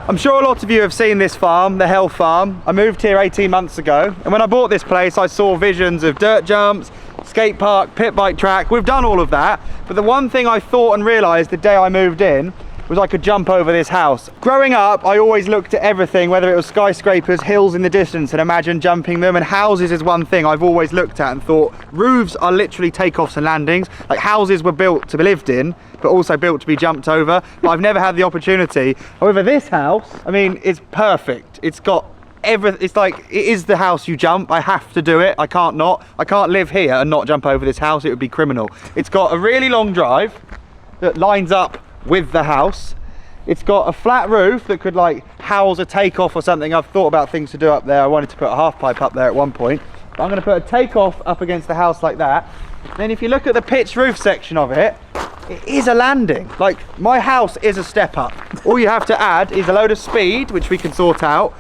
I'm sure a lot of you have seen this farm, the Hell Farm. I moved here 18 months ago, and when I bought this place, I saw visions of dirt jumps, skate park, pit bike track. We've done all of that, but the one thing I thought and realised the day I moved in was I could jump over this house. Growing up, I always looked at everything, whether it was skyscrapers, hills in the distance, and imagined jumping them, and houses is one thing I've always looked at and thought, roofs are literally takeoffs and landings. Like, houses were built to be lived in, but also built to be jumped over, but I've never had the opportunity. However, this house, I mean, it's perfect. It's got everything. It's like, it is the house you jump. I have to do it. I can't not. I can't live here and not jump over this house. It would be criminal. It's got a really long drive that lines up with the house. It's got a flat roof that could like house a takeoff or something. I've thought about things to do up there. I wanted to put a half pipe up there at one point, but I'm going to put a takeoff up against the house like that. Then if you look at the pitched roof section of it, it is a landing. Like, my house is a step up. All you have to add is a load of speed, which we can sort out,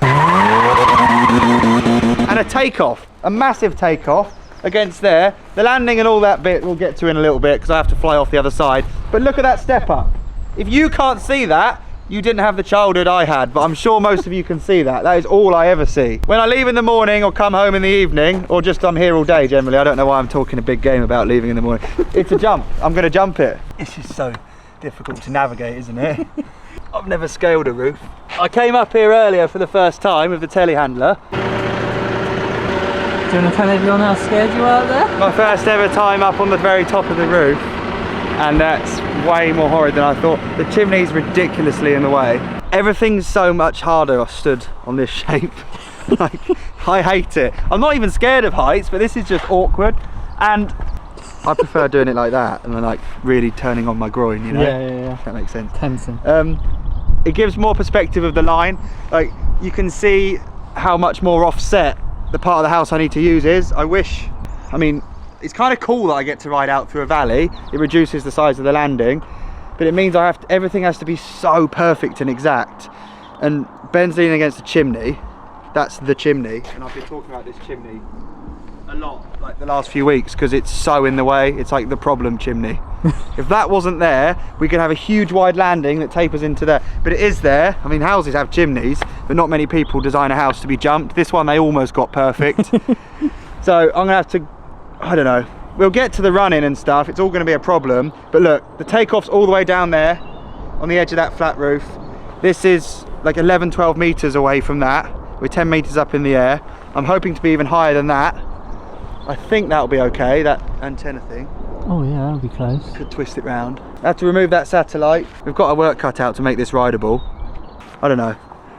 and a takeoff, a massive takeoff against there. The landing and all that bit we'll get to in a little bit because I have to fly off the other side. But look at that step up. If you can't see that, you didn't have the childhood I had, but I'm sure most of you can see that. That is all I ever see. When I leave in the morning or come home in the evening, or just I'm here all day generally, I don't know why I'm talking a big game about leaving in the morning. It's a jump. I'm going to jump it. It's just so difficult to navigate, isn't it? I've never scaled a roof. I came up here earlier for the first time with the telehandler. Do you want to tell everyone how scared you are there? My first ever time up on the very top of the roof, and that's way more horrid than I thought. The chimney's ridiculously in the way. Everything's so much harder stood on this shape. Like, I hate it. I'm not even scared of heights, but this is just awkward, and I prefer doing it like that and then like really turning on my groin, you know? Yeah. If that makes sense. Tensing. It gives more perspective of the line. Like, you can see how much more offset the part of the house I need to use is. I mean, it's kind of cool that I get to ride out through a valley. It reduces the size of the landing, but it means everything has to be so perfect and exact. And Ben's leaning against the chimney. That's the chimney, and I've been talking about this chimney a lot, like the last few weeks, because it's so in the way. It's like the problem chimney. If that wasn't there, we could have a huge wide landing that tapers into there, but it is there. I mean, houses have chimneys, but not many people design a house to be jumped. This one, they almost got perfect. So I'm gonna have to, I don't know, we'll get to the running and stuff. It's all gonna be a problem, but look, the takeoff's all the way down there on the edge of that flat roof. This is like 11-12 meters away from that. We're 10 meters up in the air. I'm hoping to be even higher than that. I think that'll be okay, that antenna thing. Oh yeah, that'll be close. Could twist it round. I have to remove that satellite. We've got our work cut out to make this rideable. I don't know.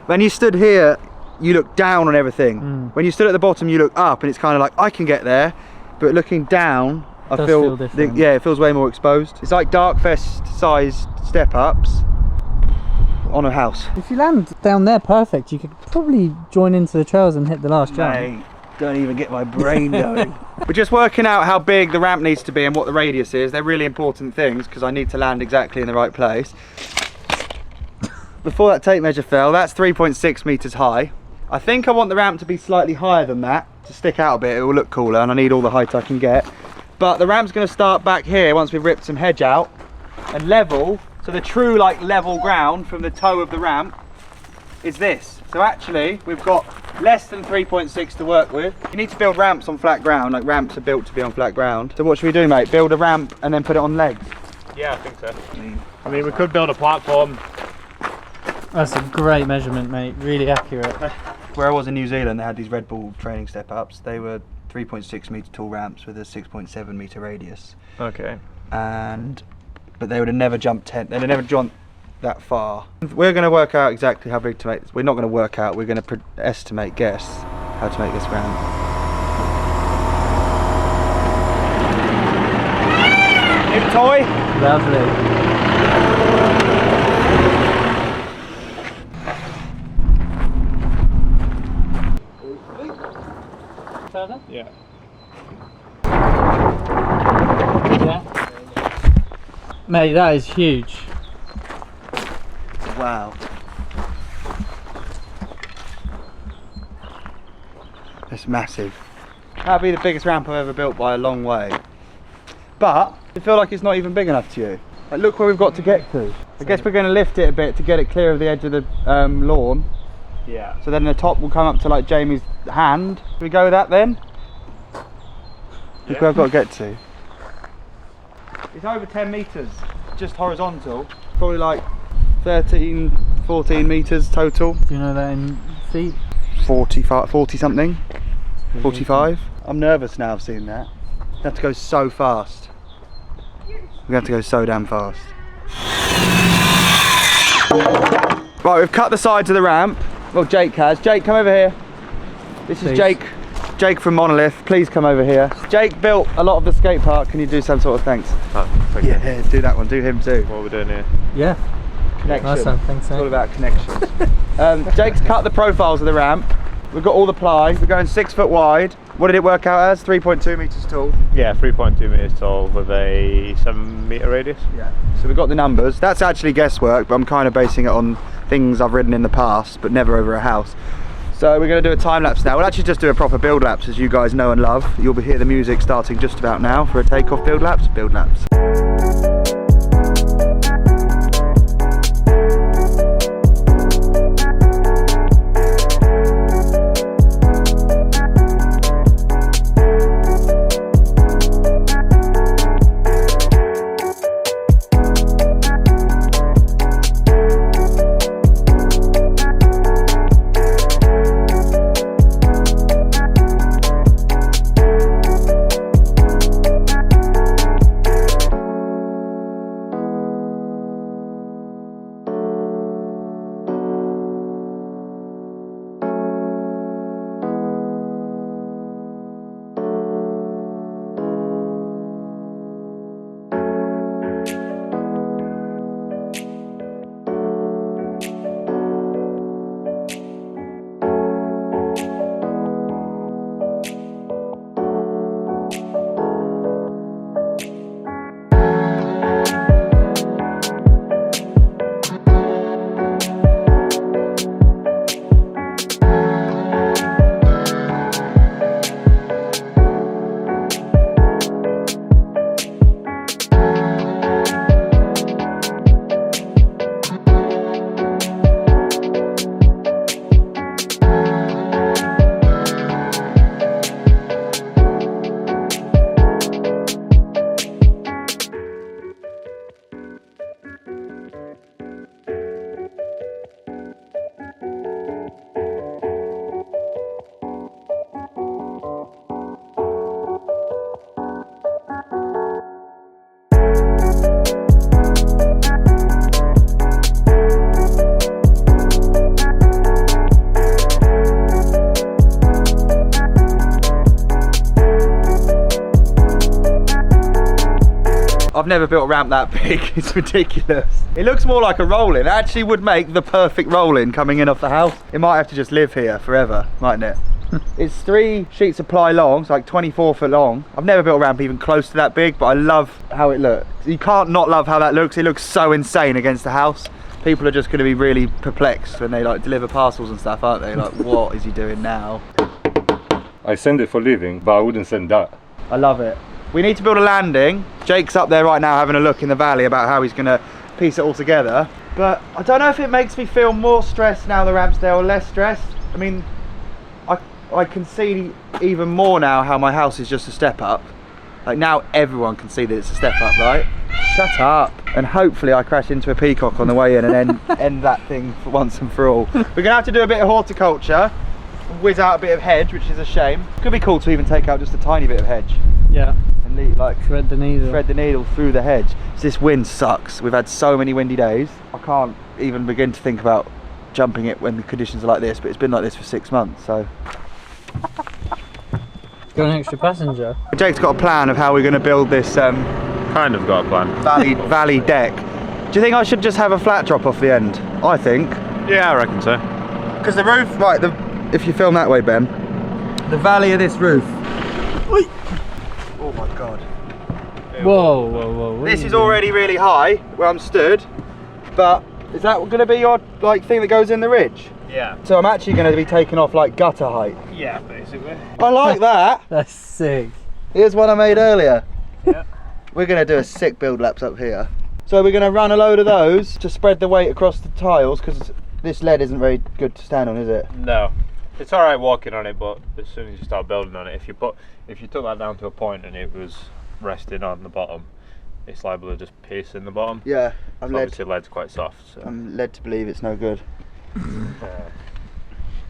When you stood here, you look down on everything. When you stood at the bottom, you look up, and it's kind of like, I can get there. But looking down, I feel different. Yeah, it feels way more exposed. It's like Darkfest sized step ups on a house. If you land down there perfect, you could probably join into the trails and hit the last jump. Mate, don't even get my brain going. We're just working out how big the ramp needs to be and what the radius is. They're really important things because I need to land exactly in the right place. Before that tape measure fell, that's 3.6 meters high. I think I want the ramp to be slightly higher than that to stick out a bit. It will look cooler, and I need all the height I can get. But the ramp's going to start back here once we've ripped some hedge out and level. So the true like level ground from the toe of the ramp is this. So actually we've got less than 3.6 to work with. You need to build ramps on flat ground. Like, ramps are built to be on flat ground. So what should we do, mate? Build a ramp and then put it on legs? Yeah, I think so. I mean, we could build a platform. That's a great measurement, mate. Really accurate. Where I was in New Zealand, they had these Red Bull training step ups. They were 3.6 meter tall ramps with a 6.7 meter radius. Okay. But they would have never jumped 10. They'd have never jumped that far. We're going to work out exactly how big to make this. We're not going to work out. We're going to estimate, guess how to make this ramp. New toy. Lovely. Further? Yeah. Yeah. Mate, that is huge. Wow. It's massive. That'd be the biggest ramp I've ever built by a long way. But I feel like it's not even big enough to you. Like, look where we've got to get to. I guess we're going to lift it a bit to get it clear of the edge of the lawn. Yeah. So then the top will come up to like Jamie's hand. Should we go with that then? Look where I've got to get to. It's over 10 metres, just horizontal. Probably like 13, 14 metres total. Do you know that in feet? 40 something. 45. I'm nervous now of seeing that. We have to go so fast. We have to go so damn fast. Right, we've cut the sides of the ramp. Well, Jake has. Jake, come over here. This is Please. Jake from Monolith. Please come over here. Jake built a lot of the skate park. Can you do some sort of thanks? Oh, okay. Yeah, do that one. Do him too. What are we doing here? Yeah. Connection. Nice one, thanks, It's mate. all about connections. Jake's cut the profiles of the ramp. We've got all the ply. We're going 6 foot wide. What did it work out as? 3.2 metres tall. Yeah, 3.2 meters tall with a 7-meter radius. Yeah. So we've got the numbers. That's actually guesswork, but I'm kind of basing it on things I've ridden in the past, but never over a house. So we're going to do a time lapse now. We'll actually just do a proper build lapse, as you guys know and love. You'll hear the music starting just about now for a takeoff build lapse. Build lapse. I've never built a ramp that big, it's ridiculous. It looks more like a roll-in. It actually would make the perfect roll-in coming in off the house. It might have to just live here forever, mightn't it? It's 3 sheets of ply long, so like 24 foot long. I've never built a ramp even close to that big, but I love how it looks. You can't not love how that looks. It looks so insane against the house. People are just going to be really perplexed when they like deliver parcels and stuff, aren't they? Like, what is he doing now? I send it for living, but I wouldn't send that. I love it. We need to build a landing. Jake's up there right now having a look in the valley about how he's going to piece it all together. But I don't know if it makes me feel more stressed now the ramp's there or less stressed. I mean, I can see even more now how my house is just a step up. Like now everyone can see that it's a step up, right? Shut up. And hopefully I crash into a peacock on the way in and then end that thing for once and for all. We're going to have to do a bit of horticulture, whiz out a bit of hedge, which is a shame. Could be cool to even take out just a tiny bit of hedge. Yeah. And leave, like Thread the needle through the hedge. This wind sucks. We've had so many windy days. I can't even begin to think about jumping it when the conditions are like this, but it's been like this for 6 months, so. Got an extra passenger? Jake's got a plan of how we're going to build this Kind of got a plan. valley deck. Do you think I should just have a flat drop off the end? I think. Yeah, I reckon so. Because the roof, right, if you film that way, Ben, the valley of this roof. Oh my God. Whoa, whoa, whoa. This is already really high where I'm stood, but is that going to be your like thing that goes in the ridge? Yeah. So I'm actually going to be taking off like gutter height. Yeah, basically. I like that. That's sick. Here's one I made earlier. Yeah. We're going to do a sick build lapse up here. So we're going to run a load of those to spread the weight across the tiles, because this lead isn't very good to stand on, is it? No. It's alright walking on it, but as soon as you start building on it, if you took that down to a point and it was resting on the bottom, it's liable to just pierce in the bottom. Yeah, I'm led. Obviously lead's quite soft. So. I'm led to believe it's no good.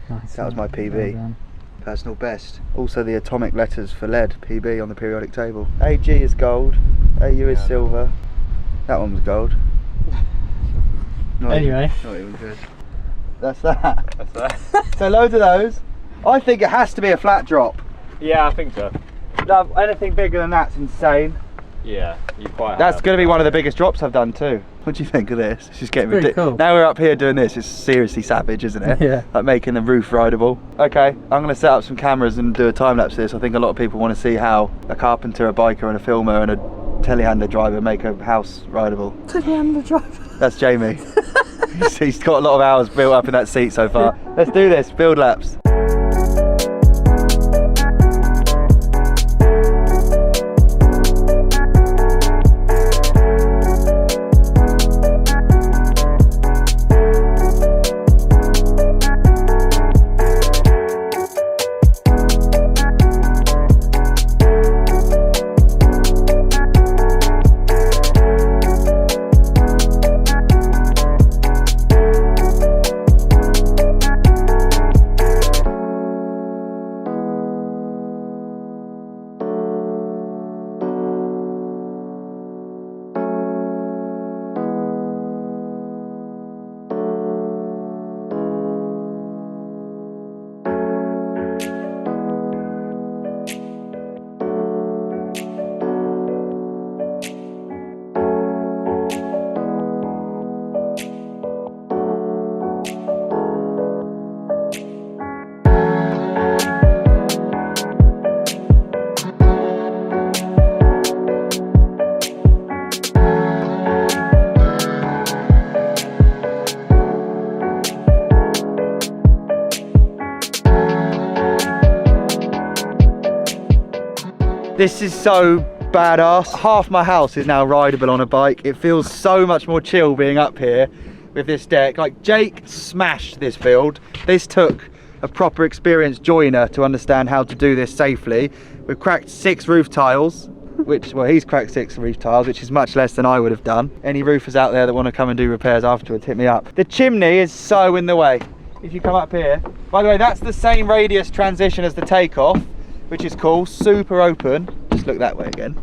Nice. That was my PB. Well done. Personal best. Also the atomic letters for lead, PB on the periodic table. AG is gold, AU is silver. That one was gold. Anyway. Not even good. That's that. That's that. So loads of those. I think it has to be a flat drop. Yeah, I think so. No, anything bigger than that's insane. Yeah, you quite. That's going to be one of the biggest drops I've done too. What do you think of this? It's just getting ridiculous. Cool. Now we're up here doing this, it's seriously savage, isn't it? Yeah. Like making the roof rideable. Okay, I'm going to set up some cameras and do a time lapse of this. I think a lot of people want to see how a carpenter, a biker and a filmer and a telehandler driver make a house rideable. Telehandler driver? That's Jamie. He's got a lot of hours built up in that seat so far. Let's do this, build laps. This is so badass. Half my house is now rideable on a bike. It feels so much more chill being up here with this deck. Like, Jake smashed this build. This took a proper experienced joiner to understand how to do this safely. We've cracked 6 roof tiles, which, well, he's cracked 6 roof tiles, which is much less than I would have done. Any roofers out there that want to come and do repairs afterwards, hit me up. The chimney is so in the way. If you come up here, by the way, that's the same radius transition as the takeoff, which is cool, super open. Just look that way again.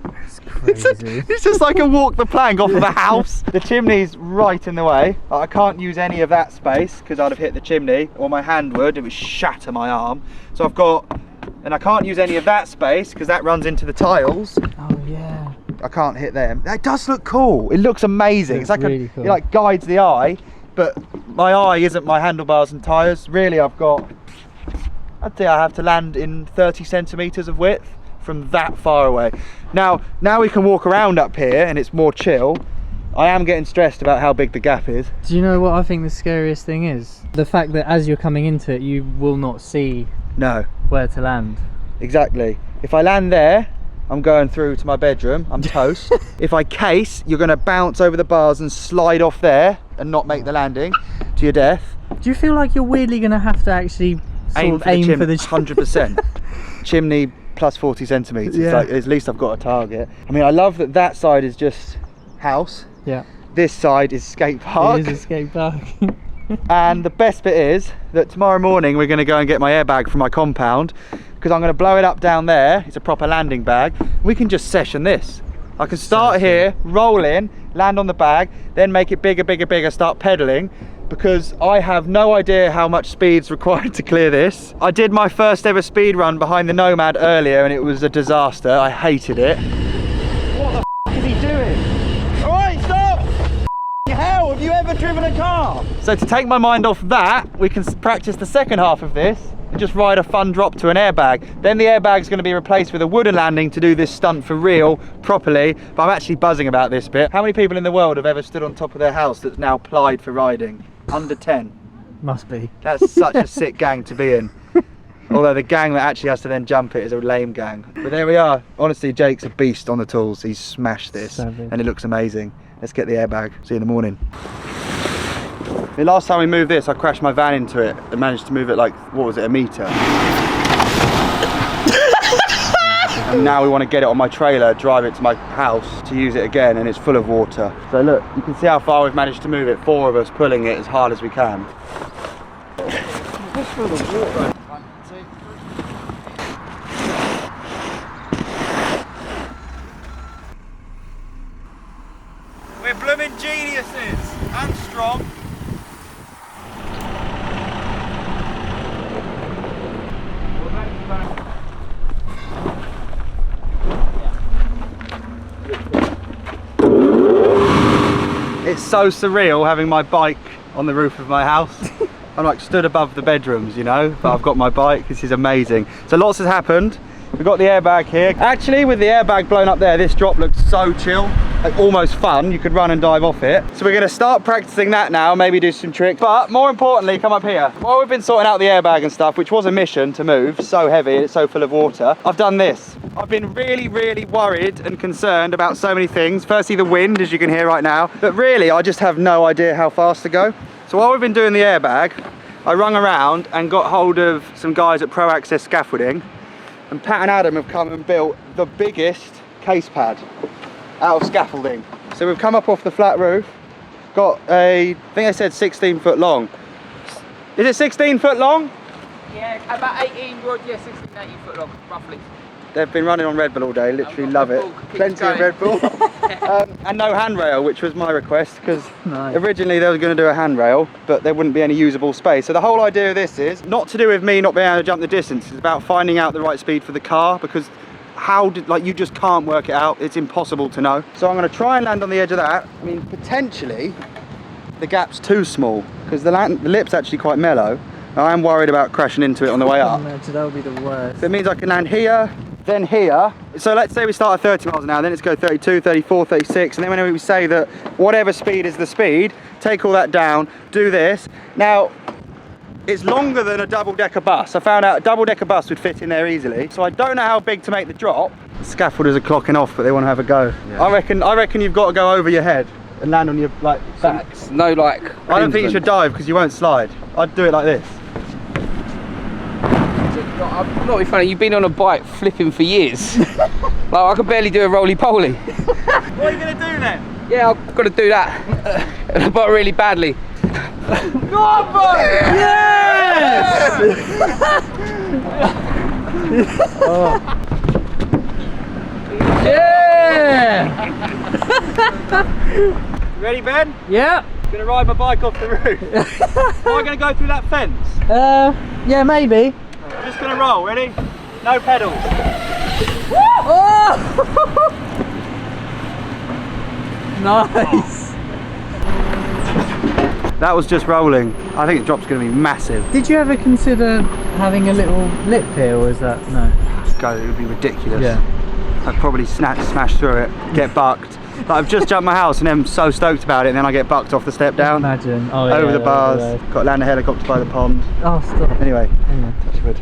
That's crazy. It's just like a walk the plank off of a house. The chimney's right in the way. I can't use any of that space because I'd have hit the chimney, or my hand would, it would shatter my arm. So I've got, and I can't use any of that space because that runs into the tiles. Oh yeah. I can't hit them. That does look cool. It looks amazing. It's like really cool. It like guides the eye, but my eye isn't my handlebars and tyres. Really, I'd say I have to land in 30 centimetres of width from that far away. Now we can walk around up here and it's more chill. I am getting stressed about how big the gap is. Do you know what I think the scariest thing is? The fact that as you're coming into it, you will not see where to land. Exactly. If I land there, I'm going through to my bedroom, I'm toast. If I case, you're going to bounce over the bars and slide off there and not make the landing to your death. Do you feel like you're weirdly going to have to actually aim for the 100%. Chimney plus 40 centimetres. Yeah. Like, at least I've got a target. I mean, I love that that side is just house. Yeah. This side is skate park. It is a skate park. And the best bit is that tomorrow morning we're going to go and get my airbag from my compound, because I'm going to blow it up down there. It's a proper landing bag. We can just session this. I can start here, roll in, land on the bag, then make it bigger, bigger, bigger, start pedaling, because I have no idea how much speed's required to clear this. I did my first ever speed run behind the Nomad earlier and it was a disaster. I hated it. What the f is he doing? All right, stop! Hell, have you ever driven a car? So to take my mind off that, we can practice the second half of this and just ride a fun drop to an airbag. Then the airbag's going to be replaced with a wooden landing to do this stunt for real, properly. But I'm actually buzzing about this bit. How many people in the world have ever stood on top of their house that's now plied for riding? Under 10. Must be. That's such a sick gang to be in. Although the gang that actually has to then jump it is a lame gang. But there we are. Honestly, Jake's a beast on the tools. He's smashed this Savage. and it looks amazing. Let's get the airbag. See you in the morning. The last time we moved this, I crashed my van into it and managed to move it like, what was it, a metre? And now we want to get it on my trailer, drive it to my house to use it again, and it's full of water. So look, you can see how far we've managed to move it. 4 of us pulling it as hard as we can. We're blooming geniuses and strong. It's so surreal having my bike on the roof of my house. I'm like stood above the bedrooms, you know, but I've got my bike. This is amazing. So lots has happened. We've got the airbag here. Actually, with the airbag blown up there, this drop looks so chill, like almost fun. You could run and dive off it. So we're gonna start practicing that now, maybe do some tricks. But more importantly, come up here. While we've been sorting out the airbag and stuff, which was a mission to move, so heavy, it's so full of water, I've done this. I've been really worried and concerned about so many things. Firstly, the wind, as you can hear right now, but really, I just have no idea how fast to go. So while we've been doing the airbag, I rung around and got hold of some guys at Pro Access Scaffolding, and Pat and Adam have come and built the biggest case pad out of scaffolding. So we've come up off the flat roof, got a, I think they said 16 foot long. Is it 16 foot long? Yeah, about 18, yeah, 16, 18 foot long, roughly. They've been running on Red Bull all day, literally love it. Bull, Plenty of Red Bull. And no handrail, which was my request, because Nice. originally they were going to do a handrail, but there wouldn't be any usable space. So the whole idea of this is not to do with me not being able to jump the distance, it's about finding out the right speed for the car, because you just can't work it out. It's impossible to know. So I'm going to try and land on the edge of that. I mean, potentially the gap's too small, because the lip's actually quite mellow. I am worried about crashing into it on the way up. That would be the worst. So it means I can land here, then here. So let's say we start at 30 miles an hour, then it's go 32, 34, 36, and then when we say that whatever speed is the speed, take all that down, do this. Now, it's longer than a double-decker bus. I found out a double-decker bus would fit in there easily. So I don't know how big to make the drop. The scaffolders are clocking off, but they want to have a go. Yeah. I reckon you've got to go over your head and land on your back. No, like. I don't think you should dive because you won't slide. I'd do it like this. I'm not be funny, you've been on a bike flipping for years. Like, I can barely do a roly-poly. What are you going to do then? Yeah, I've got to do that. But really badly. Go on, boy! Yes! Oh. Yeah! Ready, Ben? Yeah. Gonna ride my bike off the roof. Am I gonna go through that fence? Yeah, maybe. I'm just gonna roll, ready? No pedals. Oh! Nice. That was just rolling. I think the drop's gonna be massive. Did you ever consider having a little lip here, or is that no? Go, it would be ridiculous. Yeah. I'd probably smash through it, get bucked. But I've just jumped my house and I'm so stoked about it, and then I get bucked off the step down. Imagine. Oh, over yeah, the bars. Got to land a helicopter by the pond. Oh, stop. Anyway, Anyway. touch wood.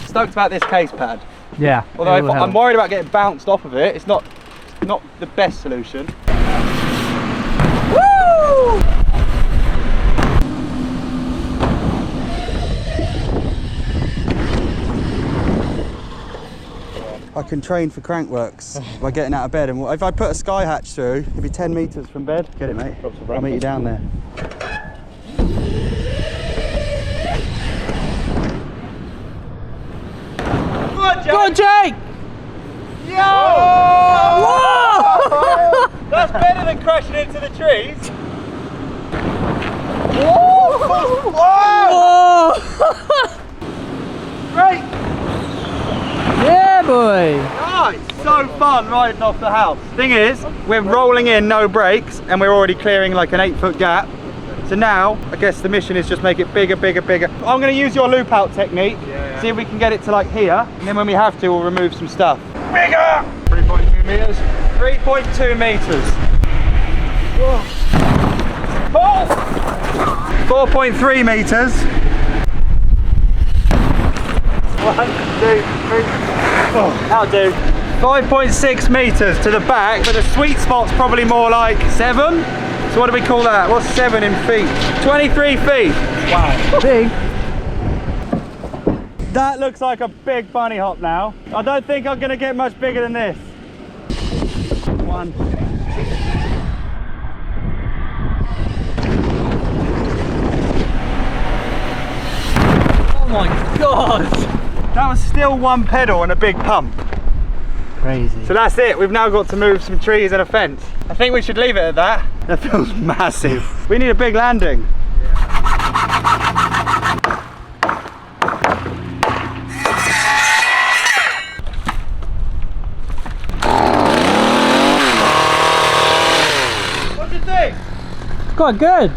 Stoked about this case pad. Yeah. Although if I'm worried about getting bounced off of it, it's not the best solution. Woo! I can train for crankworks by getting out of bed, and if I put a sky hatch through, it'd be 10 metres from bed. Get it, mate? I'll meet you down there. Go on, Jake! Yo! Whoa! That's better than crashing into the trees. Whoa! Whoa! Great! Yeah, boy! Nice! So fun riding off the house. Thing is, we're rolling in no brakes, and we're already clearing like an 8-foot gap. So now, I guess the mission is just make it bigger, bigger, bigger. I'm going to use your loop out technique, see if we can get it to like here, and then when we have to, we'll remove some stuff. Bigger! 3.2 meters. 3.2 meters. Whoa. 4.3 meters. 1, 2, 3. Oh, that'll do. 5.6 metres to the back, but the sweet spot's probably more like 7. So what do we call that? What's 7 in feet? 23 feet. Wow. Big. That looks like a big bunny hop now. I don't think I'm going to get much bigger than this. 1. Oh my god! That was still 1 pedal and a big pump. Crazy. So that's it. We've now got to move some trees and a fence. I think we should leave it at that. That feels massive. We need a big landing. What do you think? Quite good.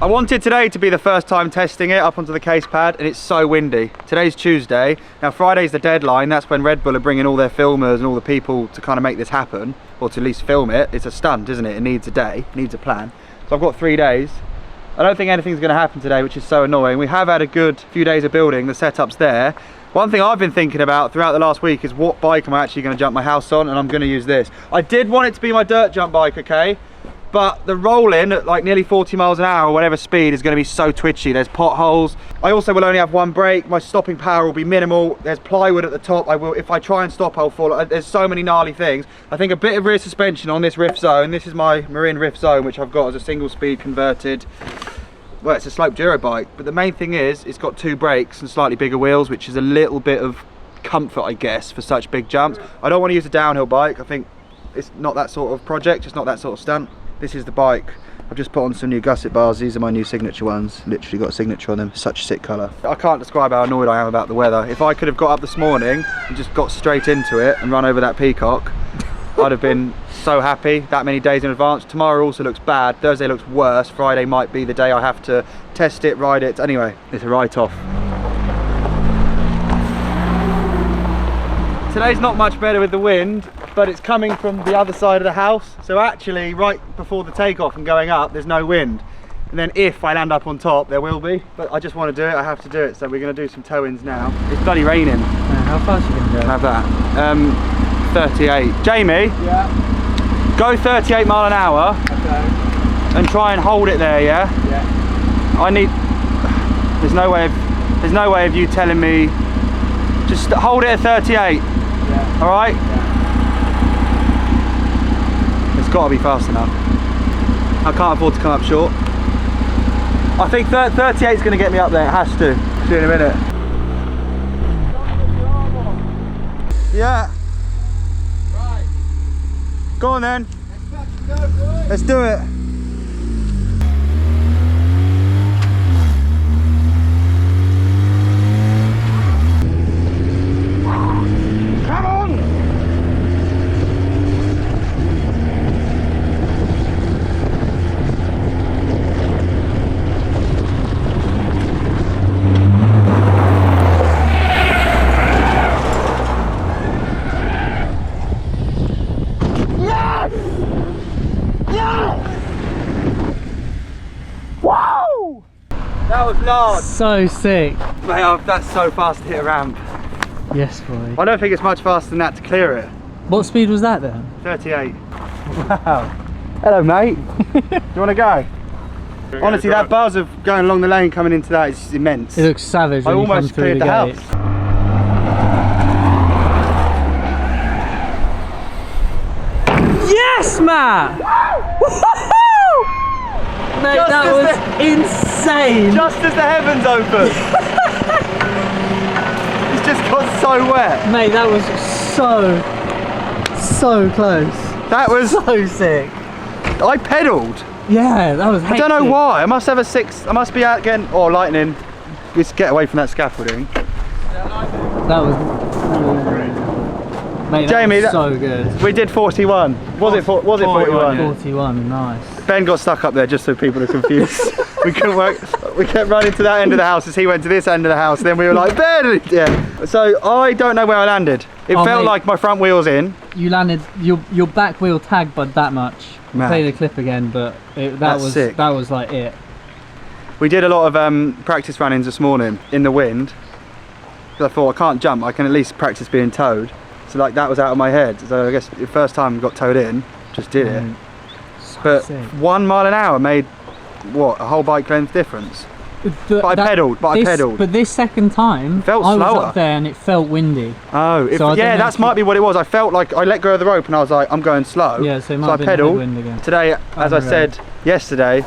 I wanted today to be the first time testing it up onto the case pad, and it's so windy. Today's Tuesday. Now Friday's the deadline. That's when Red Bull are bringing all their filmers and all the people to kind of make this happen, or to at least film it. It's a stunt, isn't it? It needs a day, it needs a plan. So I've got 3 days. I don't think anything's going to happen today, which is so annoying. We have had a good few days of building, the setup's there. One thing I've been thinking about throughout the last week is what bike am I actually going to jump my house on, and I'm going to use this. I did want it to be my dirt jump bike, okay? But the rolling at like nearly 40 miles an hour or whatever speed is going to be so twitchy. There's potholes. I also will only have 1 brake. My stopping power will be minimal. There's plywood at the top. If I try and stop, I'll fall. There's so many gnarly things. I think a bit of rear suspension on this Rift Zone. This is my Marine Rift Zone, which I've got as a single speed converted. Well, it's a slope Duro bike, but the main thing is it's got 2 brakes and slightly bigger wheels, which is a little bit of comfort, I guess, for such big jumps. I don't want to use a downhill bike. I think it's not that sort of project. It's not that sort of stunt. This is the bike. I've just put on some new gusset bars. These are my new signature ones. Literally got a signature on them. Such a sick colour. I can't describe how annoyed I am about the weather. If I could have got up this morning and just got straight into it and run over that peacock, I'd have been so happy that many days in advance. Tomorrow also looks bad. Thursday looks worse. Friday might be the day I have to test it, ride it. Anyway, it's a write-off. Today's not much better with the wind, but it's coming from the other side of the house. So actually, right before the takeoff and going up, there's no wind. And then if I land up on top, there will be. But I just want to do it, I have to do it. So we're going to do some toe-ins now. It's bloody raining. How fast are you going to go? Have that. 38. Jamie? Yeah. Go 38 mile an hour. Okay. And try and hold it there, yeah? Yeah. I need... There's no way of you telling me... Just hold it at 38. Yeah. Alright? Yeah. It's got to be fast enough. I can't afford to come up short. I think 38 is going to get me up there. It has to. See you in a minute. Yeah. Right. Go on then. Let's go, boys. Let's do it. That was large. So sick. Mate, that's so fast to hit a ramp. Yes, boy. I don't think it's much faster than that to clear it. What speed was that then? 38. Wow. Hello, mate. Do you want to go? Honestly, that buzz of going along the lane coming into that is immense. It looks savage I when you come almost through cleared the the gate. house. Yes, Matt! Mate, Just that as was insane! Just as the heavens opened. It's just got so wet. Mate, that was so close. That was So sick. I pedalled. Yeah, that was I don't know why. I must have a 6. I must be out again. Oh, lightning. Just get away from that scaffolding. That was mate, Jamie, that was so good. We did 41. Was it 41? 41, nice. Ben got stuck up there just so people are confused. We couldn't work. We kept running to that end of the house as he went to this end of the house. Then we were like, Ben! Yeah. So I don't know where I landed. It felt mate, like my front wheel's in. You landed, your back wheel tagged by that much. Man. Play the clip again, but that was like it. We did a lot of practice run-ins this morning in the wind. Because I thought I can't jump, I can at least practice being towed. So like that was out of my head. So I guess the first time I got towed in, just did it. So But sick. 1 mile an hour made what, a whole bike length difference. But I pedalled. But this second time, Felt I was slower. up there and it felt windy. Oh, So I don't yeah, know that if might be what it was. I felt like I let go of the rope and I was like, I'm going slow. Yeah, so it might I have been pedalled. headwind again. Today, as I Unreal. said yesterday,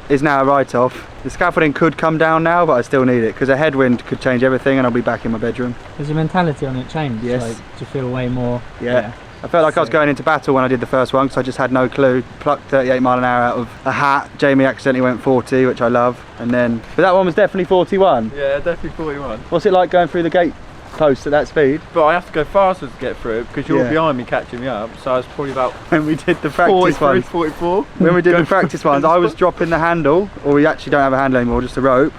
is now a write-off. The scaffolding could come down now, but I still need it because a headwind could change everything and I'll be back in my bedroom. Has your mentality on it changed? Yes. Like, do you feel way more? Yeah. I felt like I was going into battle when I did the first one because I just had no clue. Plucked 38 mile an hour out of a hat. Jamie accidentally went 40, which I love. And then, but that one was definitely 41. Yeah, definitely 41. What's it like going through the gate post at that speed? But I have to go faster to get through because you're Yeah. behind me catching me up. So I was probably about When we did the practice 43, ones. 44. When we did the practice ones, I was dropping the handle, or we actually don't have a handle anymore, just a rope.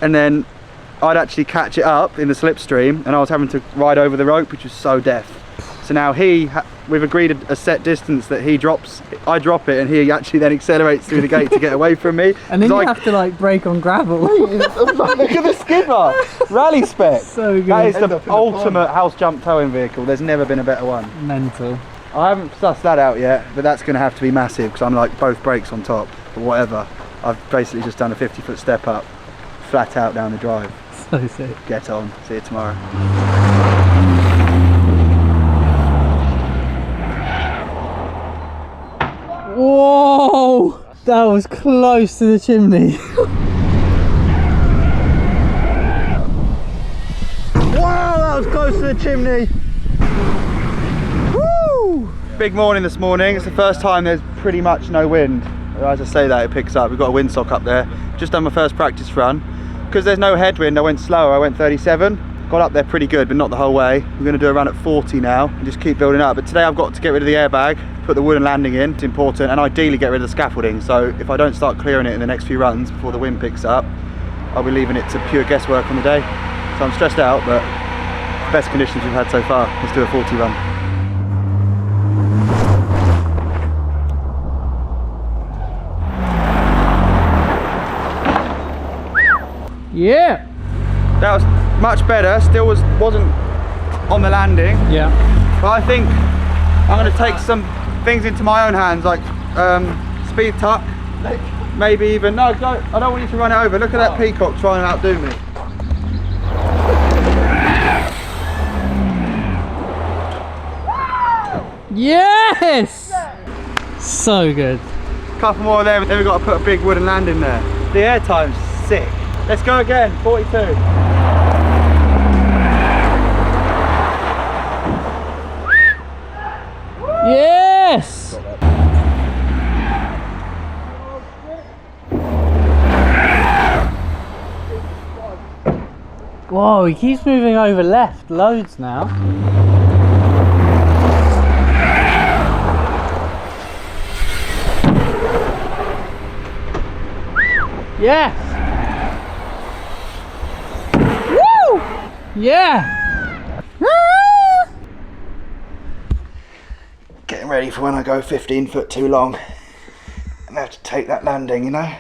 And then I'd actually catch it up in the slipstream and I was having to ride over the rope, which was so deaf. So now we've agreed a set distance that he drops, I drop it, and he actually then accelerates through the gate to get away from me. And then you have to like brake on gravel. Look at the skid bar, rally spec. So good. That is the ultimate house jump towing vehicle. There's never been a better one. Mental. I haven't sussed that out yet, but that's going to have to be massive because I'm like both brakes on top, or whatever. I've basically just done a 50-foot step up, flat out down the drive. So sick. Get on. See you tomorrow. Whoa! That was close to the chimney. Wow, that was close to the chimney. Woo! Big morning this morning. It's the first time there's pretty much no wind. As I say that, it picks up. We've got a windsock up there. Just done my first practice run. Because there's no headwind, I went slower. I went 37. Got up there pretty good, but not the whole way. We're going to do a run at 40 now and just keep building up. But today I've got to get rid of the airbag, put the wooden landing in. It's important, and ideally get rid of the scaffolding. So if I don't start clearing it in the next few runs before the wind picks up, I'll be leaving it to pure guesswork on the day. So I'm stressed out, but best conditions we've had so far. Let's do a 40 run. Yeah. That was much better. Still wasn't on the landing. Yeah. But I think I'm going to take some things into my own hands, like speed tuck, maybe even, no, I don't want you to run it over. Look at that peacock trying to outdo me. Yes! So good. Couple more there, then we've got to put a big wooden landing there. The air time's sick. Let's go again, 42. Yes! Whoa, he keeps moving over left loads now. Yes! Woo! Yeah! Getting ready for when I go 15 foot too long and I have to take that landing, you know.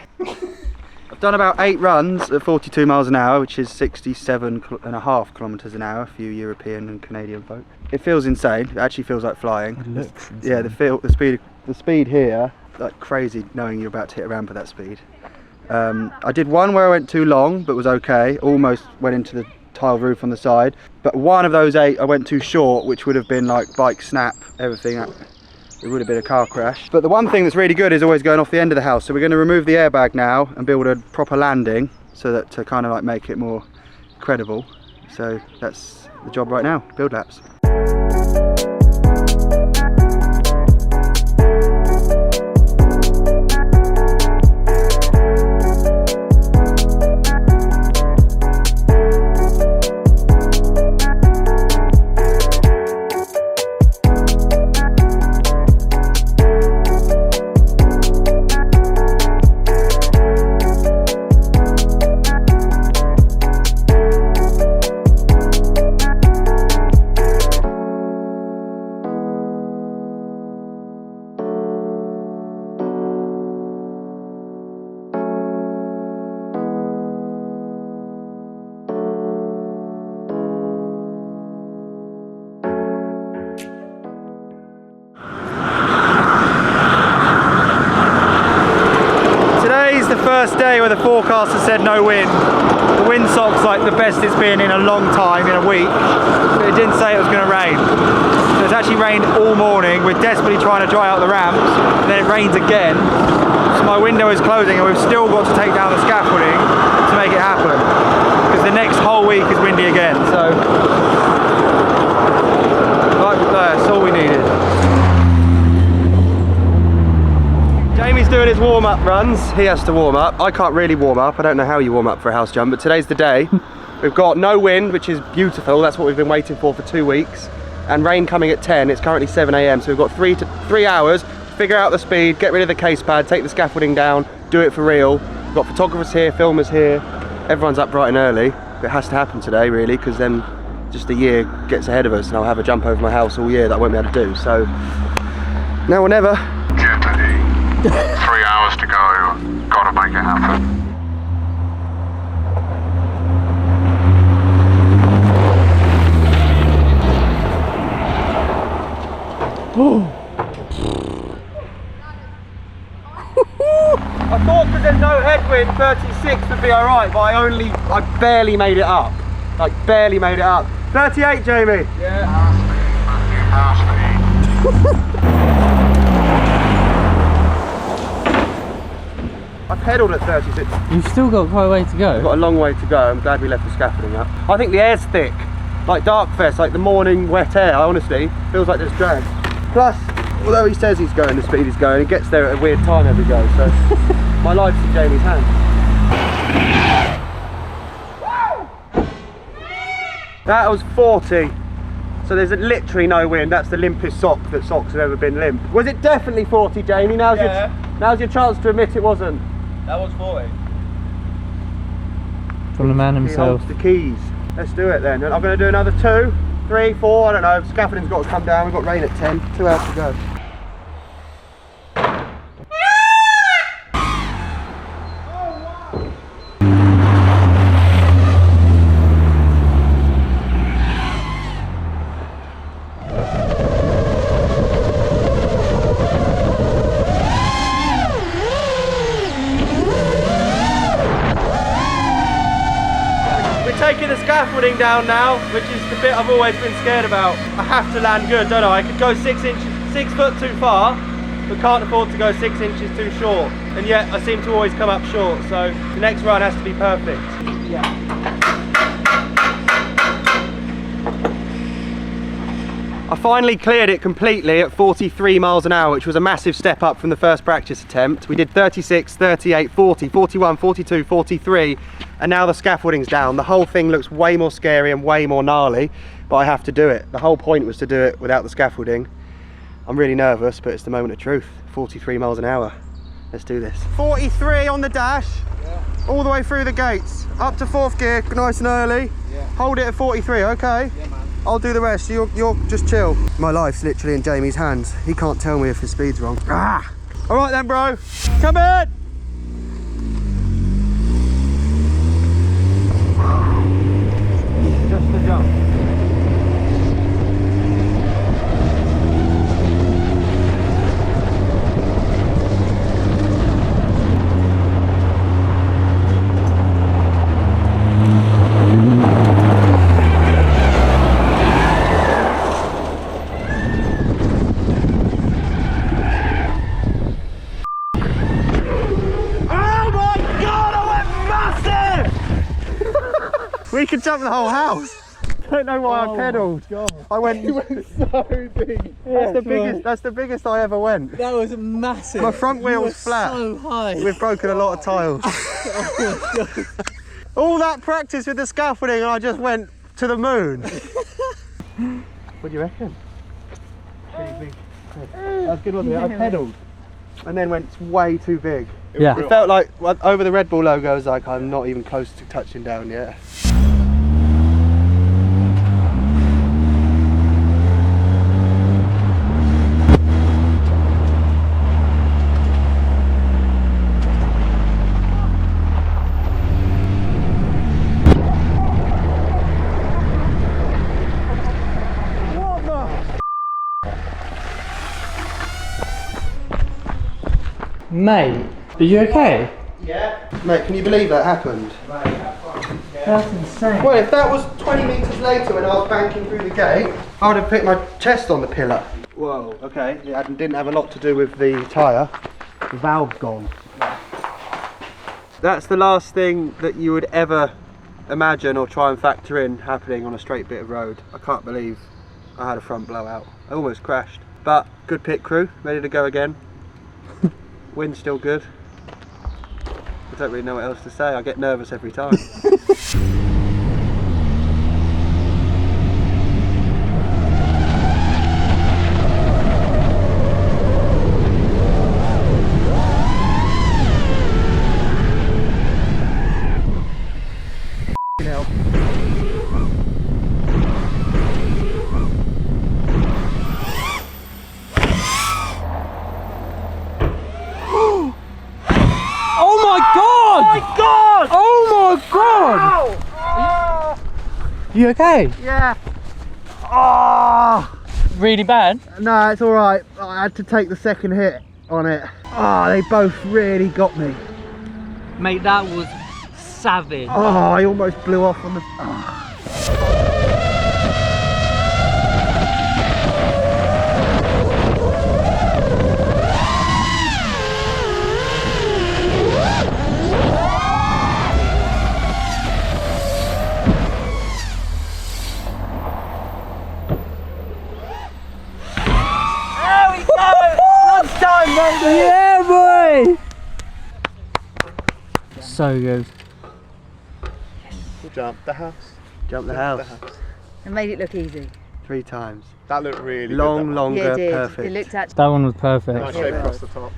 I've done about 8 runs at 42 miles an hour, which is 67.5 kilometers an hour for you European and Canadian folk. It feels insane. It actually feels like flying. It looks insane. Yeah, the speed here, like crazy knowing you're about to hit a ramp at that speed. I did one where I went too long but was okay, almost went into the tile roof on the side, but one of those 8 I went too short, which would have been like bike snap, everything. It would have been a car crash. But the one thing that's really good is always going off the end of the house, so we're going to remove the airbag now and build a proper landing so that to kind of like make it more credible. So that's the job right now, build laps. First day where the forecaster said no wind. The windsock's like the best it's been in a long time, in a week, but it didn't say it was going to rain. So it's actually rained all morning. We're desperately trying to dry out the ramps, and then it rains again. So my window is closing and we've still got to take down the scaffolding to make it happen, because the next whole week is windy again. So that's all we needed. Jamie's doing his warm-up runs. He has to warm up. I can't really warm up. I don't know how you warm up for a house jump, but today's the day. We've got no wind, which is beautiful. That's what we've been waiting for 2 weeks. And rain coming at 10. It's currently 7 AM, so we've got 3 hours to figure out the speed, get rid of the case pad, take the scaffolding down, do it for real. We've got photographers here, filmers here. Everyone's up bright and early. It has to happen today, really, because then just a year gets ahead of us and I'll have a jump over my house all year that I won't be able to do. So, now or never. Jeopardy. 3 hours to go. Gotta make it happen. I thought because there's no headwind, 36 would be alright, but I barely made it up. Like, barely made it up. 38, Jamie. Yeah. I pedalled at 36. You've still got quite a way to go. I've got a long way to go. I'm glad we left the scaffolding up. I think the air's thick. Like Darkfest, like the morning wet air, honestly, feels like there's drag. Plus, although he says he's going the speed he's going, he gets there at a weird time every go, so my life's in Jamie's hands. That was 40. So there's literally no wind. That's the limpest sock that socks have ever been limp. Was it definitely 40, Jamie? Now's your chance to admit it wasn't. That was 40. From the man himself. He holds the keys. Let's do it then. I'm going to do another 2, 3, 4, I don't know. Scaffolding's got to come down. We've got rain at 10. 2 hours to go. Taking the scaffolding down now, which is the bit I've always been scared about. I have to land good, don't I? I could go 6 foot too far, but can't afford to go 6 inches too short. And yet I seem to always come up short, so the next run has to be perfect. Yeah. I finally cleared it completely at 43 miles an hour, which was a massive step up from the first practice attempt. We did 36, 38, 40, 41, 42, 43, and now the scaffolding's down. The whole thing looks way more scary and way more gnarly, but I have to do it. The whole point was to do it without the scaffolding. I'm really nervous, but it's the moment of truth. 43 miles an hour. Let's do this. 43 on the dash, yeah. All the way through the gates, up to 4th gear, nice and early. Yeah. Hold it at 43, okay? Yeah, man. I'll do the rest, you're just chill. My life's literally in Jamie's hands. He can't tell me if his speed's wrong. Ah! All right then, bro. Come in! Just the jump. We could jump the whole house. don't know why I pedalled. I went. You went so deep. That's the biggest I ever went. That was massive. My front wheel was flat. So high. We've broken a lot of tiles. Oh my God. All that practice with the scaffolding, and I just went to the moon. What do you reckon? Pretty big. That's good, wasn't it? I pedalled and then went way too big. Yeah. It felt like over the Red Bull logo, I was like, I'm not even close to touching down yet. Mate, are you okay? Yeah. Mate, can you believe that happened? That's insane. Well, if that was 20 metres later when I was banking through the gate, I would have put my chest on the pillar. Whoa, okay. It didn't have a lot to do with the tyre. The valve's gone. That's the last thing that you would ever imagine or try and factor in happening on a straight bit of road. I can't believe I had a front blowout. I almost crashed. But good pit crew, ready to go again. Wind's still good. I don't really know what else to say. I get nervous every time. You okay? Yeah. Oh. Really bad? No, it's alright. I had to take the second hit on it. They both really got me. Mate, that was savage. I almost blew off on the... Yeah, boy! So good. Jump the house. Jump the house. And made it look easy. 3 times. That looked really Long, good. longer, Yeah, it did. perfect. It looked actually. That one was perfect. Nice shape across the top.